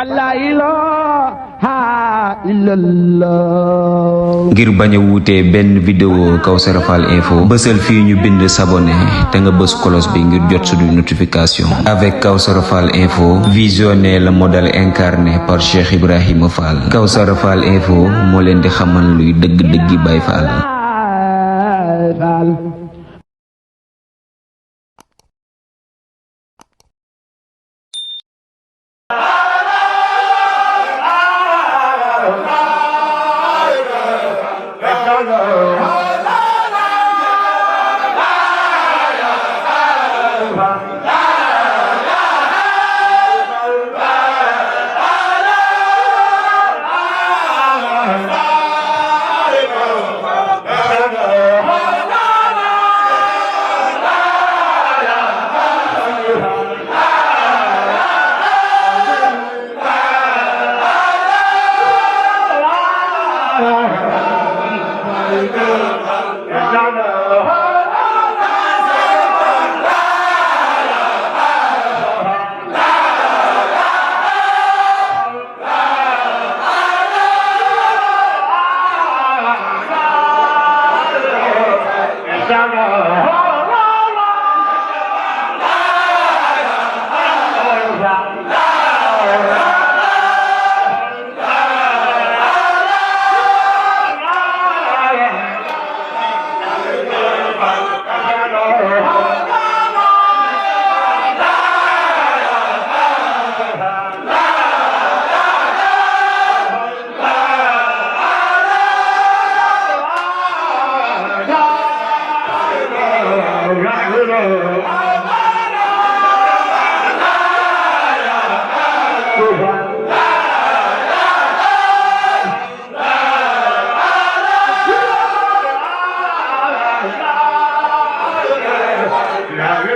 la ilaha illallah. ngir bañ a wuutee benn vidéo Kawsara Fall info bësal fii ñu bind s'abonner te nga bës cloche bi ngir jot suñu notification. Avec Kawsara Fall info, visionnez le modèle incarné par Cheikh Ibrahima Fall. Kawsara Fall info moo leen di xamal luy dëgg-dëggi Baay Fall. La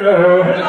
la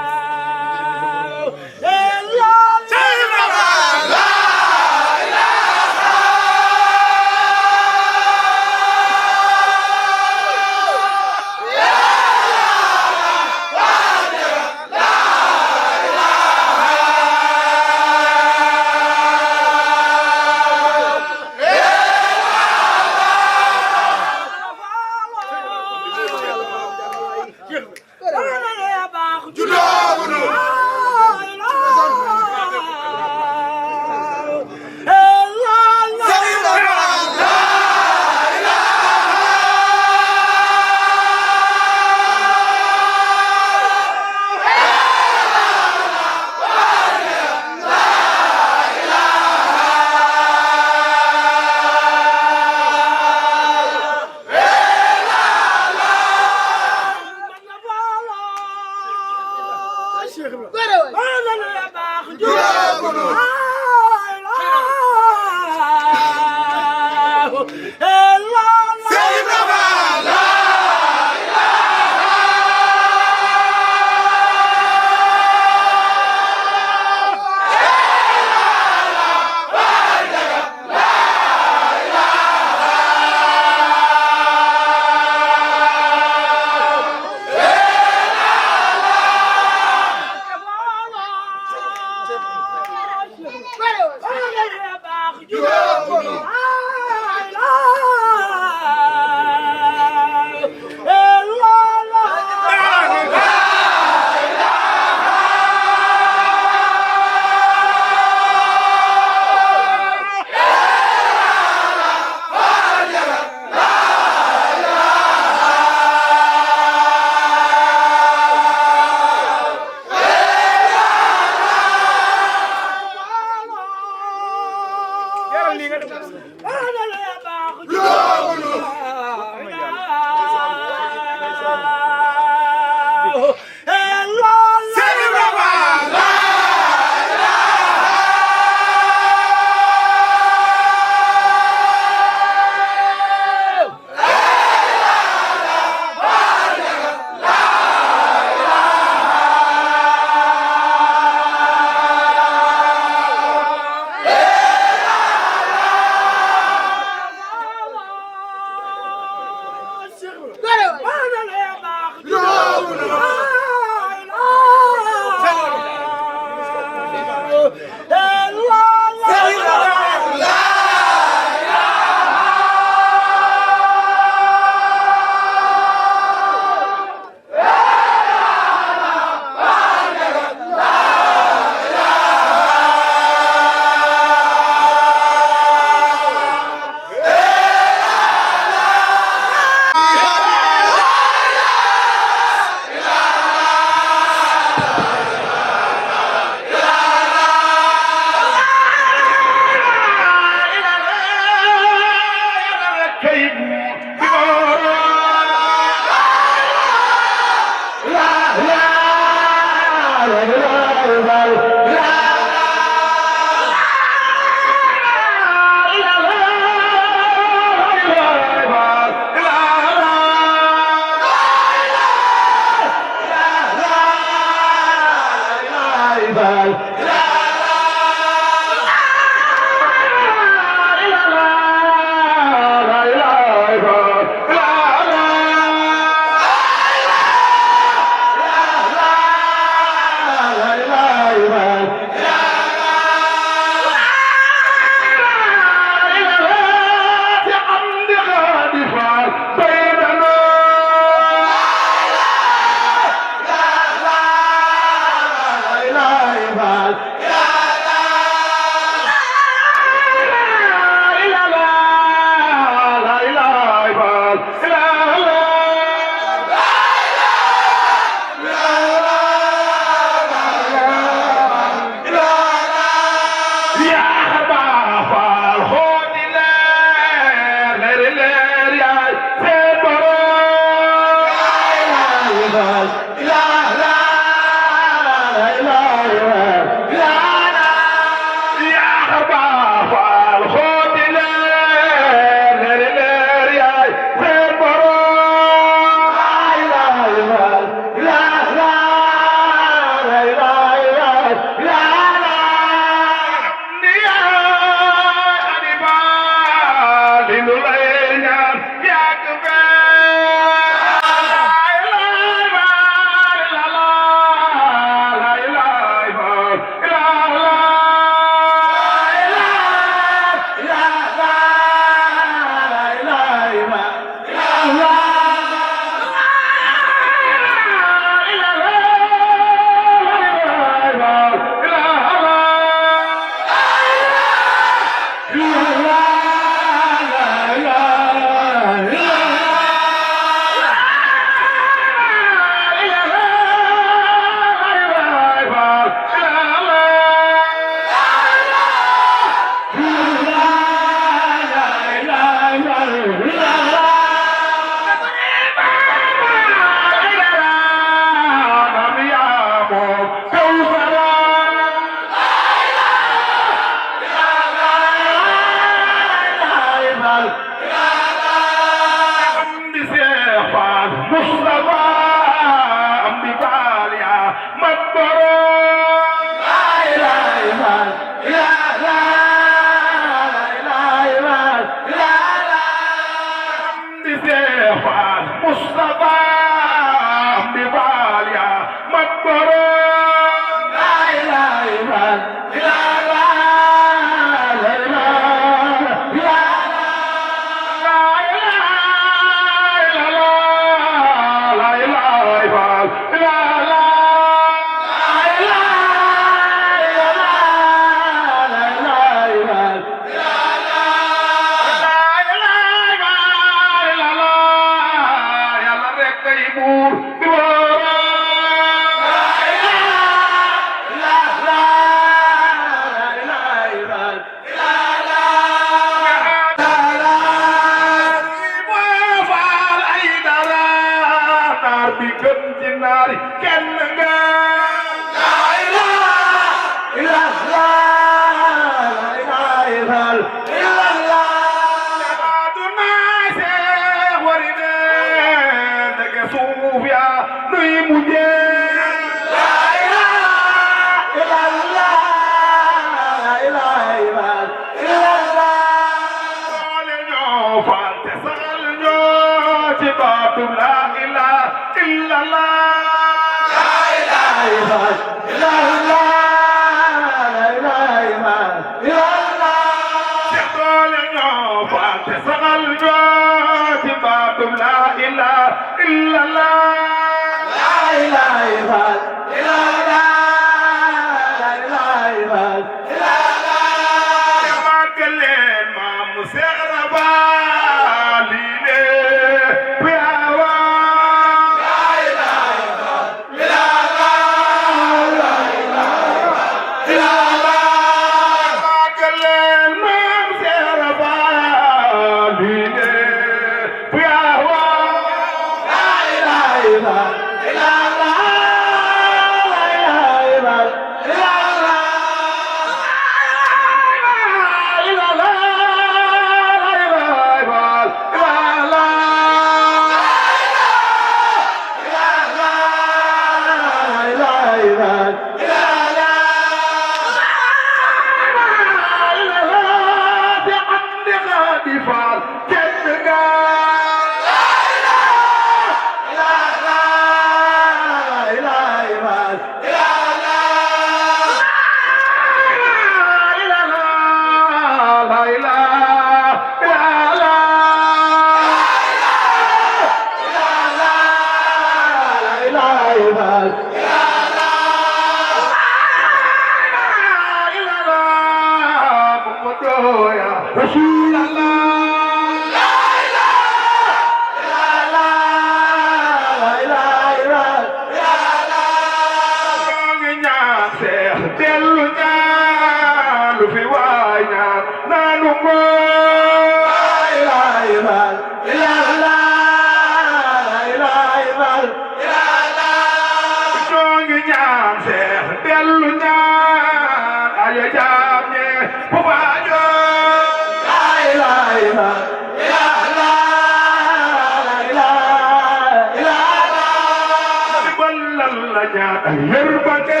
yàlla ñaata yërmande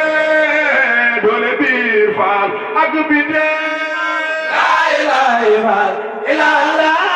doole biir faal ak bide la ilaha illallah la ilaha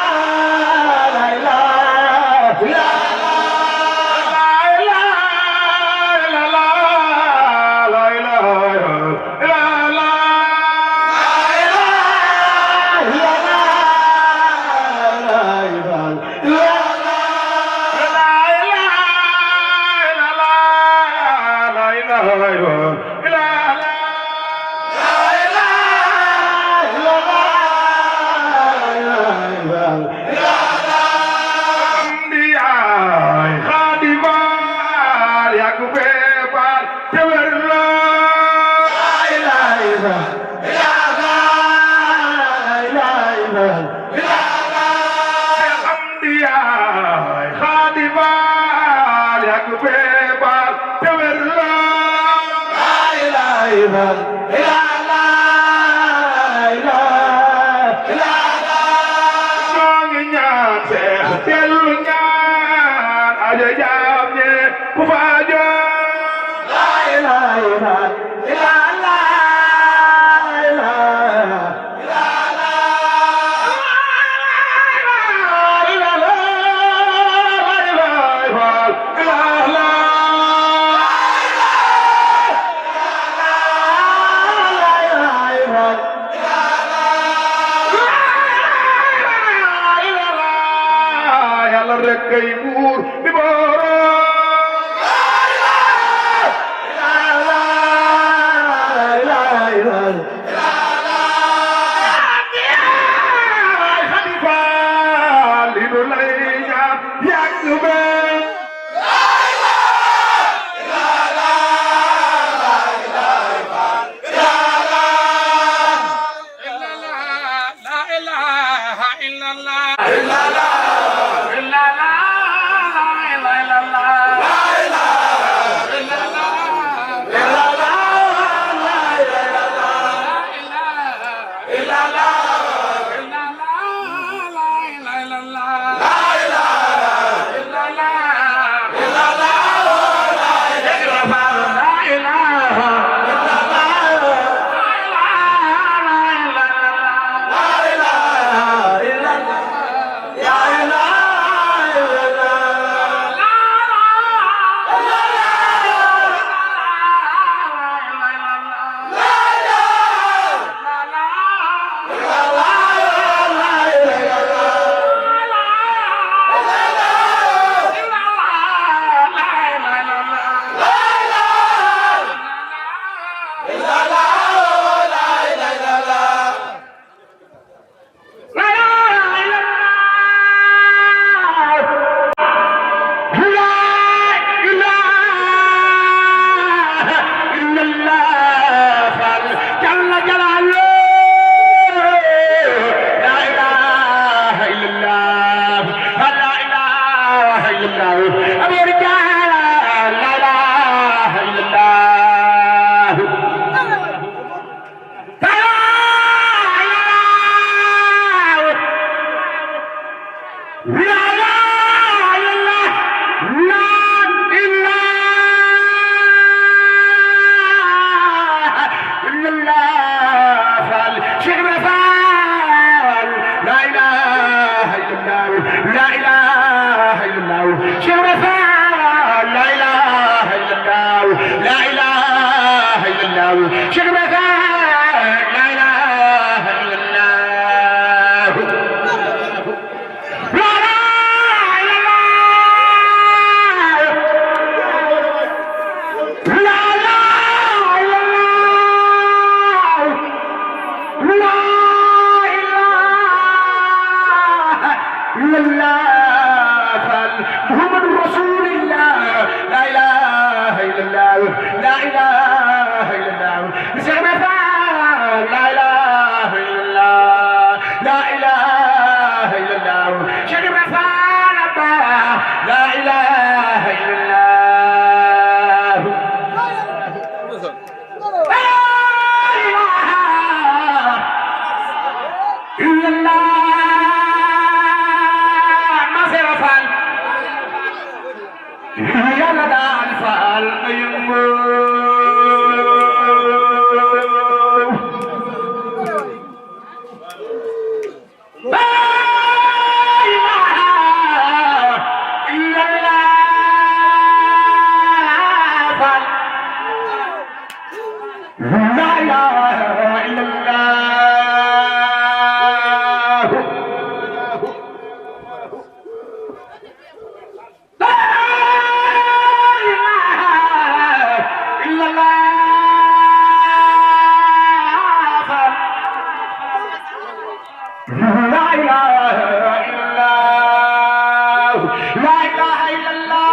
لا إله إلا الله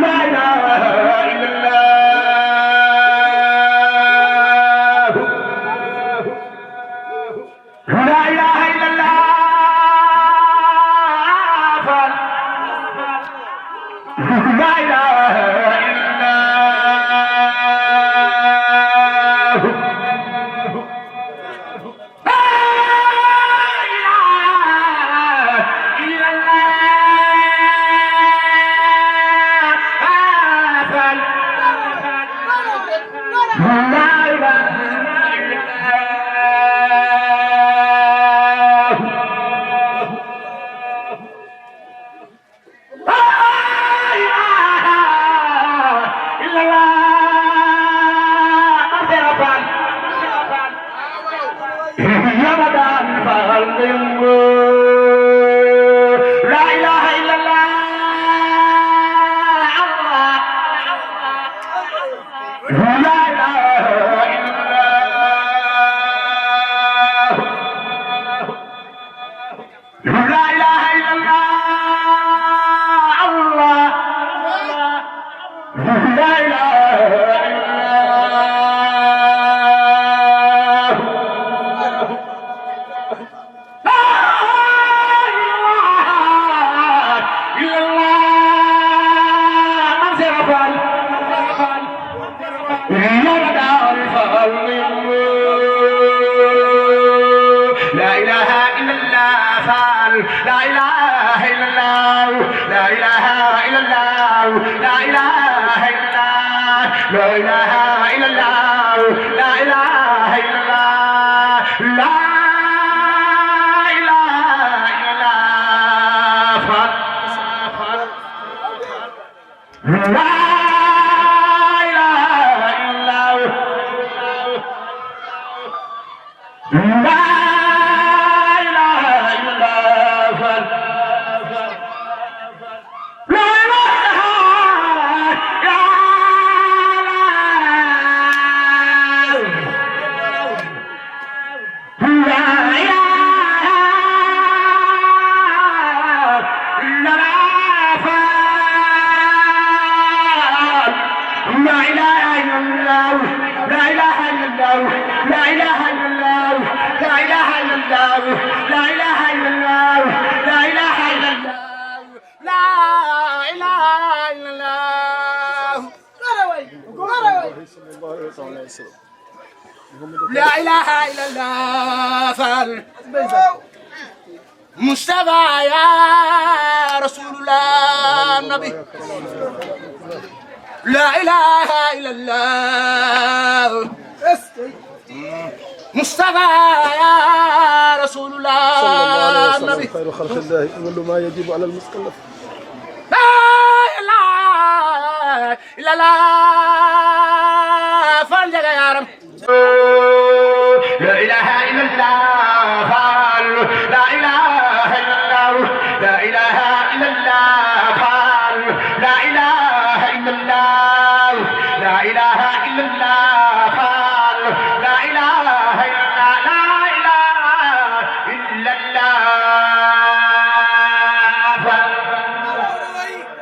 لا إله إلا الله لا إله إلا الله لا إله إلا لا إله إلا الله فعل مصطفى يا رسول الله النبي لا إله إلا الله مصطفى يا رسول الله النبي خير خلق الله أول ما يجب على المكلف لا إله إلا الله فالجا يا رب لا إله إلا الله فال لا إله إلا الله لا إله إلا الله فال لا إله إلا الله لا إله إلا الله فال لا إله إلا لا إله إلا الله فال لا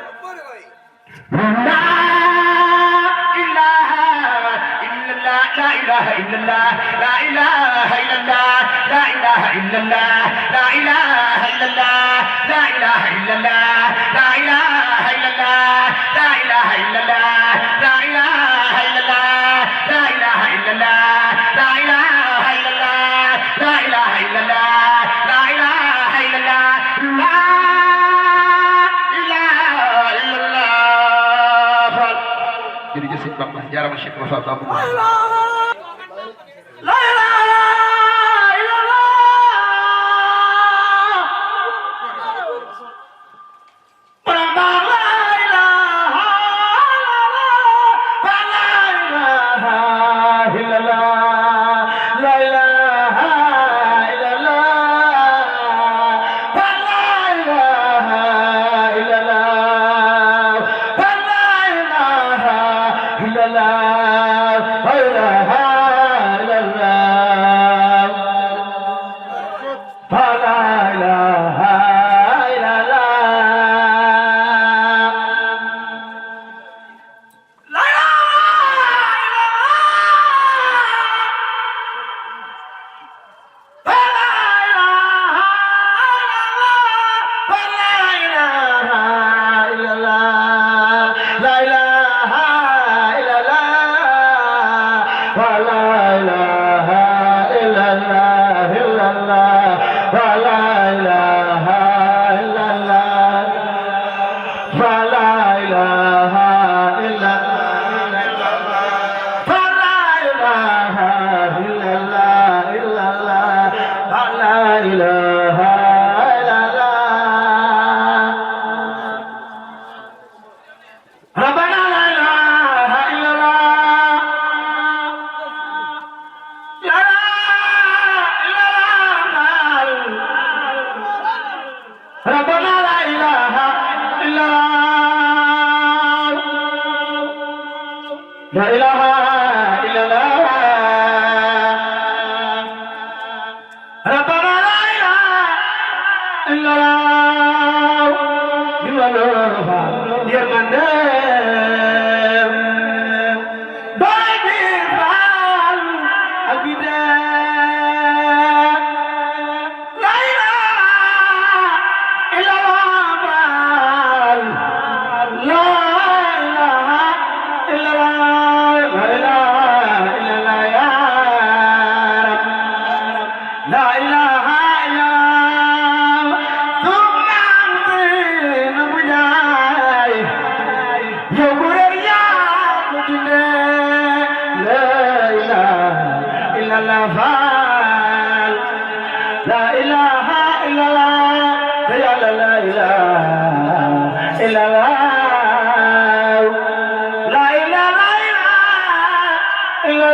إله إلا الله لا إله إلا الله لا إله إلا الله لا إله إلا الله لا إله إلا الله لا إله إلا الله لا إله إلا الله لا إله إلا الله لا إله إلا الله لا إله إلا الله لا إله إلا الله لا إله إلا الله لا إله إلا الله jërëjëf sëñ Bamba jaarama Cheikh Moussa Bamba لا إله إلا الله لا إله إلا الله لا إله إلا الله لا إله إلا الله لا إله إلا الله لا إله إله إلا الله ربنا لا إله إلا الله لا إله إلا الله ربنا لا إله إلا الله لا إله إلا الله ربنا لا إله إلا الله يوالوها يرمندم بايدي فال البداية لا إله إلا الله لا إله إلا الله لا إله إلا الله يا رب لا إله إلا الله ثم أنزل بجاي يقول يا مجد لا إله إلا الله فعل لا إله إلا الله يا لا إله إلا الله لا إله إلا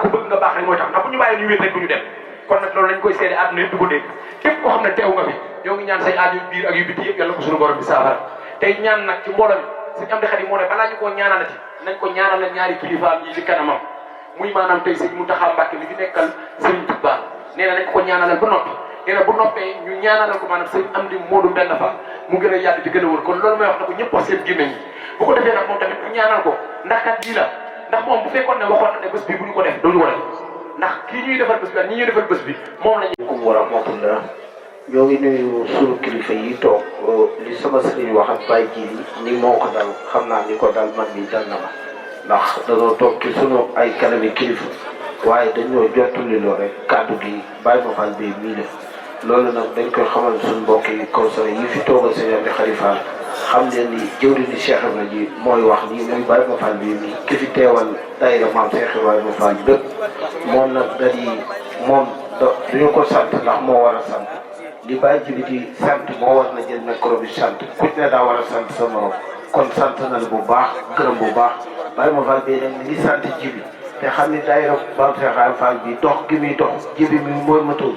ku bëgg nga baax rek mooy tax ndax bu ñu bàyyi ñu wéet rek du ñu dem kon nag loolu lañ koy seede àdduna yëpp di ko dégg képp koo xam ne teew nga fi ñoo ngi ñaan say aajo biir ak yu biti yëpp yàlla ko suñu borom bi saafara tey ñaan nag ci mbooloo mi sëñ Amdi Xadi moo ne balaa ñu koo ñaanalati nañ ko ñaanal ñaari kilifaam yi ci kanamam muy maanaam tey sëñ Muntaxa Mbàkke mi fi nekkal sëriñ Tuubaa nee na nañ ko ñaanalal ba noppi nee na bu noppee ñu ñaanalal ko maanaam sëñ Amdi Moodu Mbend Fall mu gën a yàgg di gën a wër kon loolu may wax na ko ñëpp wax seen gémmiñ yi bu ko defee nag moom tamit ñu ñaanal ko ndax kat lii la ndax moom bu fekkoon ne waxoon na ne bés bi bu ñu ko def duñu ko def ndax kii ñuy defal bés bi ak ñi ñuy defal bés bi moom la ñu. wa rahmatullah ñoo ngi nuyu sunu kilifa yi toog li sama sëriñ wax ak Baye Jili ni moo ko dal xam naa ni ko dal man bi dal na ma ndax dañoo toog ci sunu ay kanami kilifa waaye dañoo jottali loo rek kàddu gi Baye ma Fall bi mii la loolu nag dañ koy xamal suñu mbokk yi conseil yi fi toogal sëñ Amdi Xadi Fall xam leen ni jëwriñ ni Cheikh Ibrahima ji mooy wax nii muy Baye ma Fall bi mii ki fi teewal daayira maam Cheikh Ibrahima Fall bépp moom nag da di moom duñu ko sant ndax moo war a sant li Baye Jili di sant moo war na jël micro bi sant ku ne daa war a sant sa morom kon sant na la bu baax gërëm bu baax Baye ma Fall bi nag mi ngi sant Jili te xam ni daayira maam Cheikh Ibrahima Fall bi dox gi muy dox Jili mi mooy matul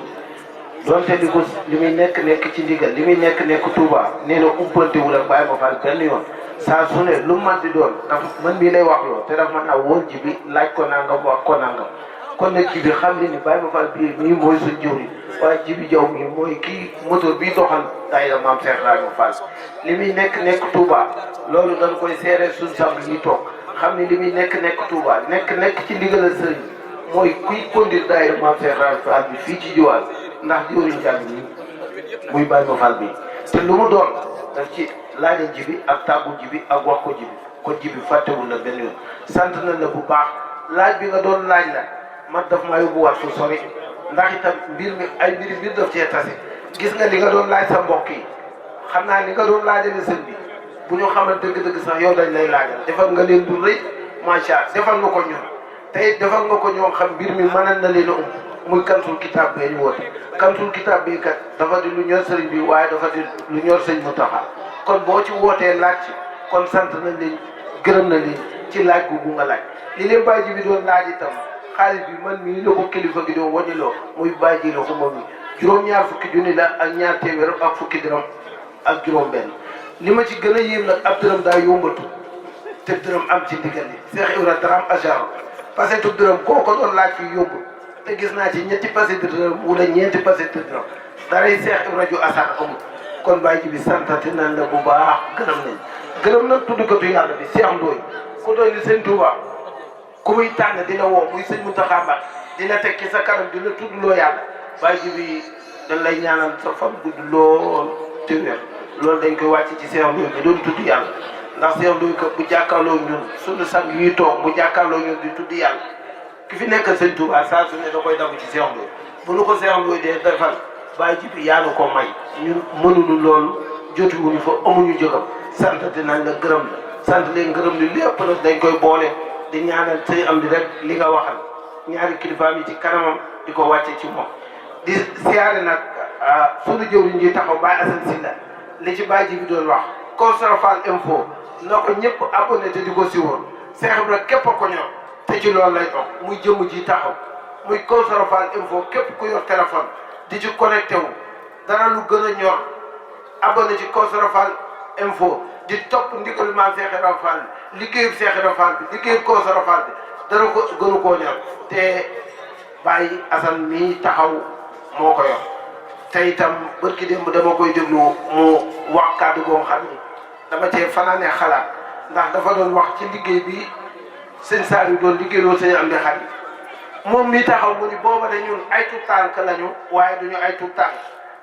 donte li ko li muy nekk ci ndigal li muy nekk Touba nee na ubbantewul ak Baye ma Fall benn yoon saa su ne lu man di doon daf man mii lay wax loo te daf mën naa wóor ji bi laaj ko nangam wax ko nangam kon nag ji bi xam ne ni Baye Fall bii mii mooy suñ jëwriñ waaye ji bi jaw mii mooy kii moteur bii doxal daayira Maam Cheikh Ibrahima Fall li muy nekk Touba loolu dañ koy seere suñ sàmm yi toog xam ne li muy nekk Touba nekk ci ndigalal sëriñ mooy kuy conduire daayira Maam Cheikh Ibrahima Fall bi fii ci Joal ndax jëwriñ jàng nii muy Baye Fall bi te lu mu doon daf ci laaj ji bi ak tàggu ji bi ak wax ko ji bi kon ji bi fàttewul la benn yoon sant na la bu baax laaj bi nga doon laaj la man daf maa yóbbuwaat fu sori ndax itam mbir daf cee tase gis nga li nga doon laaj sa mbokk yi xam naa li nga doon laajale sëñ bi bu ñu xamal dëgg-dëgg sax yow dañ lay laajal defal nga leen du rëy macha allah defal nga ko ñun tey defal nga ko ñoo xam mbir mi mënal na leen a muy kantul kitaab bee ñu woote kantul kitaab bi kat dafa di lu ñor sëriñ bi waaye dafa di lu ñor sëñ Mountakha kon boo ci wootee laaj ci kon sant nañ leen gërëm na leen ci laaj googu nga laaj li leen bàyyi ji bi doon laaj itam xaalis bi man mii la ko kilifa gi doon waññiloo muy bàyyi ji la ko moom mi juróom-ñaar fukki junni la ak ñaar téeméer ak fukki dërëm ak juróom-benn li ma ci gën a yéem nag ab dërëm daa yombatu te dërëm am ci ndigal li Cheikh Ibra Dram Achar parce que dërëm koo ko doon laaj fii yóbbu te gis naa ci ñetti pasette dërëm wala ñeenti pasette dërëm daray Cheikh Ibra ju Achar amul kon bàyyi ji bi santati nañ la bu baax gërëm nañ tuddkatu yàlla bi Cheikh Ndoye ku doon ni sëñ Touba ku muy tànn di la woo muy sëñ Mountakha Mbacké di la teg ci sa kanam di la tuddloo yàlla bàyyi ji bi dañ lay ñaanal sa fan gudd lool te wér loolu dañ koy wàcc ci Cheikh Ndoye bi doon tudd yàlla ndax Cheikh Ndoye kat bu jàkkaarloo ñun suñu sang yuy toog bu jàkkaarloo ñun di tudd yàlla ki fi nekk sëñ Touba saa su ne da koy daw ci Cheikh Ndoye bu nu ko Cheikh Ndoye dee defal bàyyi ji bi yàlla ko may ñun mënuñu loolu jotuwuñu fa amuñu jógam sant nañ la gërëm la sant leen gërëm li lépp nag dañ koy boole di ñaanal sëñ am di rek li nga waxal ñaari kilifaam yi ci kanamam di ko wàcce ci moom di siyaare nag sunu jëwriñ ji taxaw Baye Assane Sylla li ci bàyyi ji bi doon wax Kawsara Fall info na ko ñëpp abonné te di ko siwoon Cheikh Ibra képp a ko ñor te ci loolu lay dox muy jëmm ji taxaw muy Kawsara Fall info képp ku yor téléphone di ci connecté wu dara lu gën a ñor abonné ci Kawsara Fall info di topp ndigal maam Cheikh Ibra Fall liggéeyu Cheikh Ibra Fall bi liggéeyu Kawsara Fall bi dara ko gënu koo ñor te Baye Assane mii taxaw moo ko yor te itam barki démb dama koy déglu mu wax kàddu goo xam ni dama cee fanaane xalaat ndax dafa doon wax ci liggéey bi sëñ Saliou doon liggéeyloo sëñ am di xarit moom mii taxaw mu ni booba de ñun ay tuut tànk lañu waaye duñu ay tuut tànk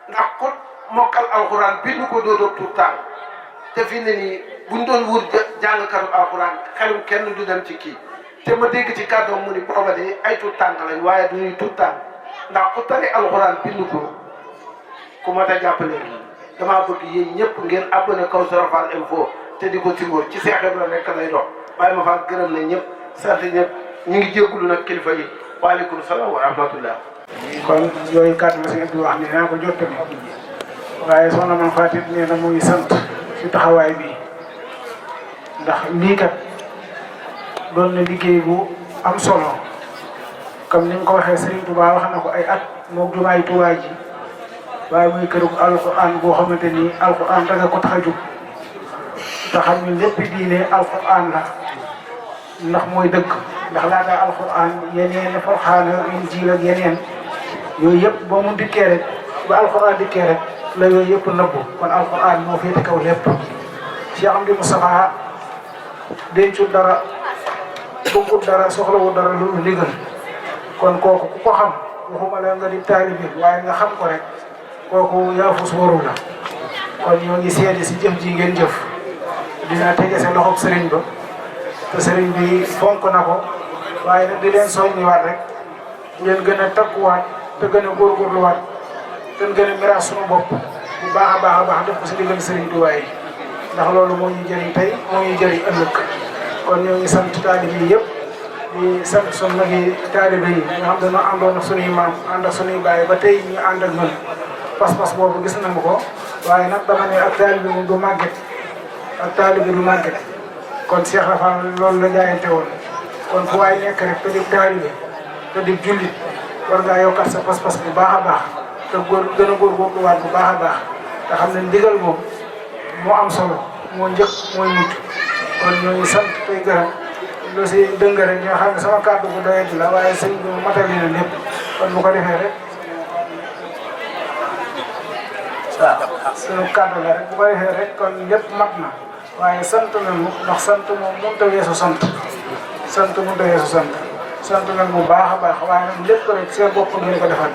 ndax ku mokkal alxuraan bindu ko dootoo tuut tànk te fi ne nii buñ doon wur jàngkatu alxuraan xelum kenn du dem ci kii te ma dégg ci kàddoom mu ni booba de ay tuut tànk lañ waaye duñuy tuut tànk ndax ku tari alxuraan bindu ko ku mat a jàppale damaa bëgg yéen ñëpp ngeen abonné Kawsara Fall info te di ko simbóor ci Cheikh Ibra nekk lay dox Baye ma Fall gërëm na ñëpp sant ñëpp ñu ngi jéggulu nag kilifa yi waaleykum salaam wa rahmatullah. kon yooyu kàddu la si Abdou wax ni naa ko jottali waaye soxna Mame Faty nee na muy sant si taxawaay bi ndax lii kat doon na liggéey bu am solo comme ni nga ko waxee Serigne Touba wax na ko ay at moom jumaay Touba ji waaye muy këru alquran boo xamante ni alquran da nga ko tax a jóg te xam ni lépp diine alquran la ndax mooy dëgg ndax laata alquran yeneen Furqaan Injiil ak yeneen yooyu yëpp boo mu dikkee rek ba alquran dikkee rek la yooyu yëpp nëbbu kon alquran moo féete kaw lépp Cheikh Amdi Moustapha dencul dara bëggul dara soxlawul dara lu ndigal kon kooku ku ko xam waxuma la nga di taalibe waaye nga xam ko rek kooku yaafus waru la kon ñoo ngi seede si jëf ji ngeen jëf dina tege sa loxob sëriñ ba te sëriñ bi fonk na ko waaye nag di leen soññiwaat rek ngeen gën a takkuwaat te gën a góorgóorluwaat te gën a miraas suñu bopp bu baax a baax def ko si digal sëriñ Tuubaa yi ndax loolu moo ñu jëriñ tey moo ñu jëriñ ëllëg kon ñoo ngi sant taalibe yi yëpp di sant suñu magi taalibe yi nga xam dañoo àndoon ak suñuy maam ànd ak suñuy baay ba tey ñu ànd ak ñun pas-pas boobu gis nañu ko waaye nag dama ne ak taalibe moom du màgget ak taalibe du màgget kon Cheikh Rafal loolu la jaayante woon kon fu waay nekk rek te di taalibe te di jullit war ngaa yokkat sa pas-pas bu baax a baax te gën a góorgóorluwaat bu baax a baax te xam ne ndigal moom moo am solo moo njëkk mooy mujj kon ñoo ngi sant tey gërëm lu si dëng rek ñoo xam ne sama kàddu bu doyati la waaye sëñ bi matali na lépp kon bu ko defee rek waaw suñu kàddu la rek bu ko defee rek kon lépp mat na waaye sant nañu ndax sant moom mënut a weesu sant mënut a weesu sant nag bu baax a baax waaye nag lépp rek seen bopp ngeen ko defal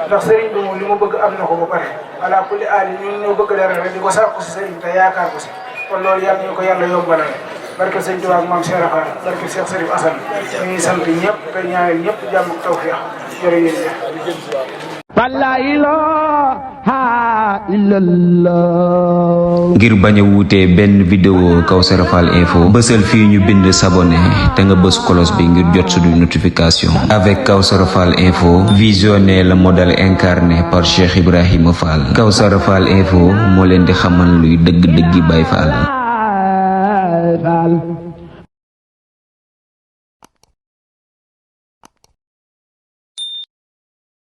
ndax sëriñ bi moom li mu bëgg am na ko ba pare voilà kulli aal yi ñun ñoo bëgg dara rek di ko sàkku si sëriñ bi te yaakaar ko si kon loolu yàlla ñu ko yàlla yombalal barke sëñ Tuubaa ak maam Cheikh Rafal barke Cheikh Serif Assane ñu ngi sant ñëpp te ñaanal ñëpp jàmm ak tawfiix jërë ngeen jëf. La ilaha illallah. ngir bañ a wuutee benn vidéo Kawsara Fall info bësal fii ñu bind s'abonner te nga bës cloche bi ngir jot suñu notification. Avec Kawsara Fall info, visionnez le modèle incarné par Cheikh Ibrahima Fall. Kawsara Fall info moo leen di xamal luy dëgg-dëggi Baay Fall.